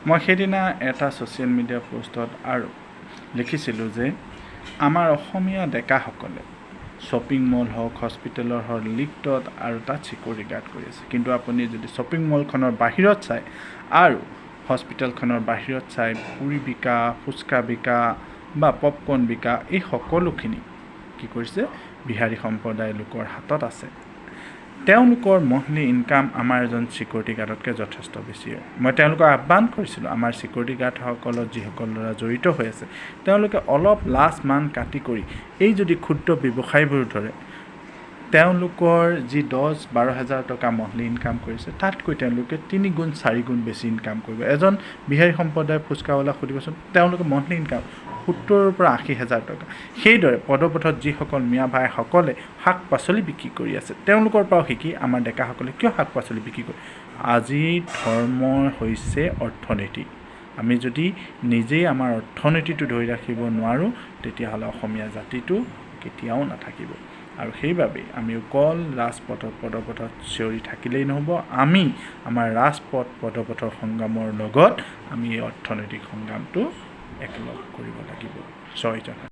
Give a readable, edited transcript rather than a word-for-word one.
মই সেইদিনা এটা ছ'চিয়েল মিডিয়া পোষ্টত আৰু লিখিছিলোঁ যে আমাৰ অসমীয়া ডেকাসকলে শ্বপিং মল হওক হস্পিটেলৰ হওক লিফ্টত আৰু তাত চিকিউৰিটি গাৰ্ড কৰি আছে। কিন্তু আপুনি যদি শ্বপিং মলখনৰ বাহিৰত চায় আৰু হস্পিটেলখনৰ বাহিৰত চাই পুৰি বিকা, ফুচকা বিকা বা পপকৰ্ণ বিকা, এই সকলোখিনি কি কৰিছে বিহাৰী সম্প্ৰদায়ৰ লোকৰ হাতত আছে। তেওঁলোকৰ মন্থলি ইনকাম আমাৰ এজন চিকিউৰিটি গাৰ্ডতকৈ যথেষ্ট বেছি হয়। মই তেওঁলোকক আহ্বান কৰিছিলোঁ, আমাৰ চিকিউৰিটি গাৰ্ডসকলৰ যিসকল ল'ৰা জড়িত হৈ আছে তেওঁলোকে অলপ লাজ মান কাটি কৰি এই যদি ক্ষুদ্ৰ ব্যৱসায়বোৰ ধৰে, তেওঁলোকৰ যি 10-12 হাজাৰ টকা মন্থলি ইনকাম কৰিছে তাতকৈ তেওঁলোকে 3 গুণ 4 গুণ বেছি ইনকাম কৰিব। এজন বিহাৰী সম্প্ৰদায়ৰ ফুচকাৱালা সুধিবচোন, তেওঁলোকে মন্থলি ইনকাম 70,000 পৰা 80,000 টকা। সেইদৰে পদপথত যিসকল মিয়া ভাইসকলে শাক পাচলি বিক্ৰী কৰি আছে তেওঁলোকৰ পৰাও শিকি আমাৰ ডেকাসকলে কিয় শাক পাচলি বিক্ৰী কৰে। আজি ধৰ্ম হৈছে অৰ্থনীতি। আমি যদি নিজেই আমাৰ অৰ্থনীতিটো ধৰি ৰাখিব নোৱাৰোঁ তেতিয়াহ'লে অসমীয়া জাতিটো কেতিয়াও নাথাকিব। আৰু সেইবাবেই আমি অকল ৰাজপথত পদপথত চিঞৰি থাকিলেই নহ'ব, আমি আমাৰ ৰাজপথ পদপথৰ সংগ্ৰামৰ লগত আমি এই অৰ্থনৈতিক সংগ্ৰামটো একেলগ কৰিব লাগিব। জয় জগন্নাথ।